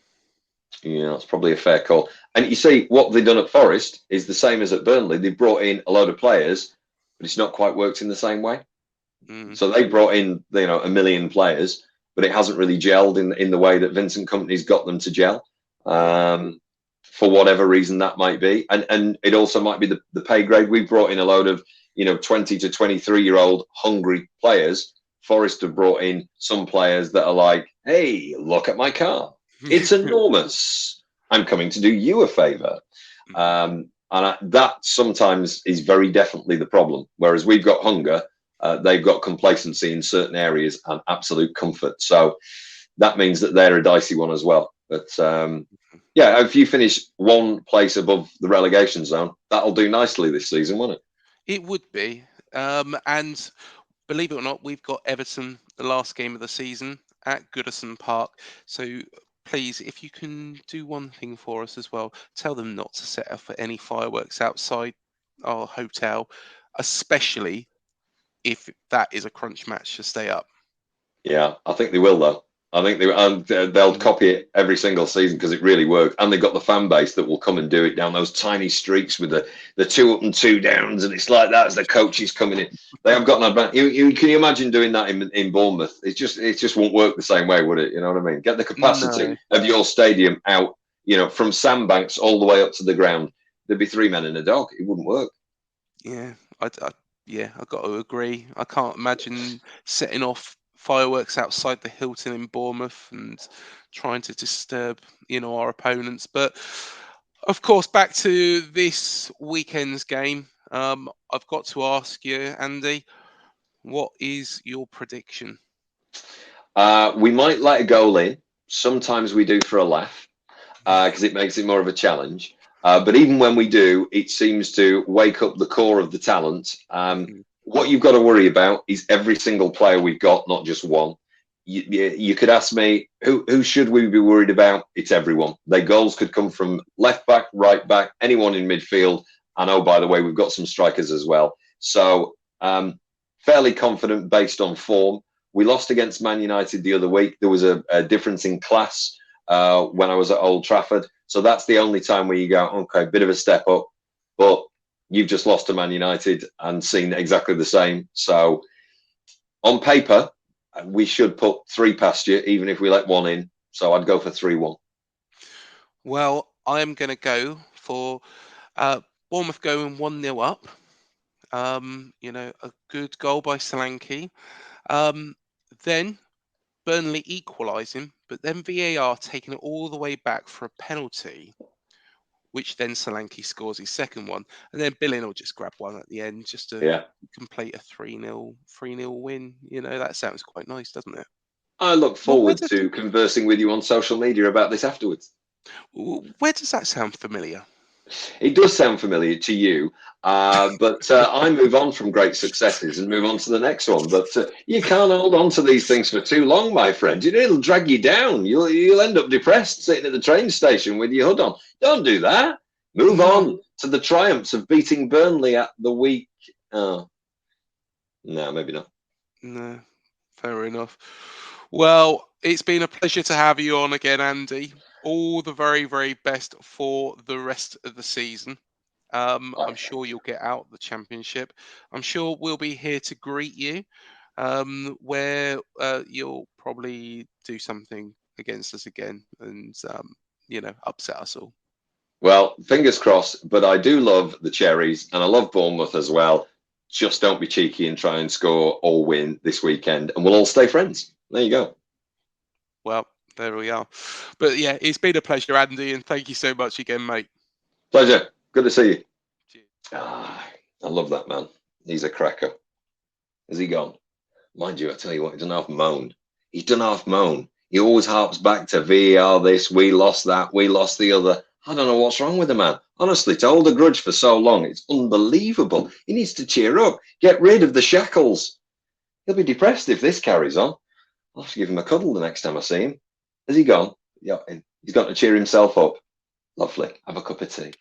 Speaker 7: Yeah, that's probably a fair call. And you see, what they've done at Forest is the same as at Burnley. They brought in a load of players, but it's not quite worked in the same way. So they brought in, 1 million players, but it hasn't really gelled in the way that Vincent Kompany's got them to gel. For whatever reason that might be. And it also might be the pay grade. We brought in a load of, 20 to 23-year-old hungry players. Forest have brought in some players that are like, hey, look at my car. It's enormous. I'm coming to do you a favour. That sometimes is very definitely the problem. Whereas we've got hunger, they've got complacency in certain areas and absolute comfort. So that means that they're a dicey one as well. But yeah, if you finish 1 place above the relegation zone, that'll do nicely this season, won't it?
Speaker 6: It would be. And believe it or not, we've got Everton, the last game of the season, at Goodison Park. So please, if you can do one thing for us as well, tell them not to set off any fireworks outside our hotel, especially if that is a crunch match to stay up.
Speaker 7: Yeah, I think they will, though. I think they'll copy it every single season because it really works. And they've got the fan base that will come and do it down those tiny streets with the 2 up and 2 downs. And it's like that as the coaches coming in. They have got an advantage. Can you imagine doing that in Bournemouth? It just won't work the same way, would it? You know what I mean? Get the capacity of your stadium out, from sandbanks all the way up to the ground. There'd be 3 men and a dog. It wouldn't work.
Speaker 6: Yeah, Yeah, I've got to agree. I can't imagine setting off fireworks outside the Hilton in Bournemouth and trying to disturb, our opponents. But of course, back to this weekend's game. I've got to ask you, Andy, what is your prediction?
Speaker 7: We might let a goal in. Sometimes we do for a laugh because it makes it more of a challenge. But even when we do, it seems to wake up the core of the talent. What you've got to worry about is every single player we've got, not just one. You could ask me, who should we be worried about? It's everyone. Their goals could come from left back, right back, anyone in midfield. And oh, by the way, we've got some strikers as well. So fairly confident based on form. We lost against Man United the other week. There was a difference in class when I was at Old Trafford. So that's the only time where you go, okay, bit of a step up. But you've just lost to Man United and seen exactly the same. So on paper, we should put 3 past you, even if we let 1 in. So I'd go for 3-1.
Speaker 6: Well, I'm going to go for Bournemouth going 1-0 up. A good goal by Solanke. Then Burnley equalising, but then VAR taking it all the way back for a penalty, which then Solanke scores his second one, and then Billing will just grab one at the end just to complete a 3-0 win. That sounds quite nice, doesn't it?
Speaker 7: I look forward to conversing with you on social media about this afterwards.
Speaker 6: Where does that sound familiar?
Speaker 7: It does sound familiar to you, but I move on from great successes and move on to the next one. But you can't hold on to these things for too long, my friend. It'll drag you down. You'll end up depressed sitting at the train station with your hood on. Don't do that. Move on to the triumphs of beating Burnley at the week. Oh, no, maybe not.
Speaker 6: No, fair enough. Well, it's been a pleasure to have you on again, Andy. All the very, very best for the rest of the season. I'm sure you'll get out the championship. I'm sure we'll be here to greet you, where you'll probably do something against us again and, upset us all.
Speaker 7: Well, fingers crossed, but I do love the Cherries and I love Bournemouth as well. Just don't be cheeky and try and score or win this weekend and we'll all stay friends. There you go.
Speaker 6: Well, there we are. But yeah, it's been a pleasure, Andy, and thank you so much again, mate.
Speaker 7: Pleasure. Good to see you.
Speaker 6: Cheers.
Speaker 7: I love that man. He's a cracker. Has he gone? Mind you, I tell you what, he doesn't half moan. He doesn't half moan. He always harps back to VAR this, we lost that, we lost the other. I don't know what's wrong with the man. Honestly, to hold a grudge for so long, it's unbelievable. He needs to cheer up. Get rid of the shackles. He'll be depressed if this carries on. I'll have to give him a cuddle the next time I see him. Has he gone? Yeah, he's got to cheer himself up. Lovely. Have a cup of tea.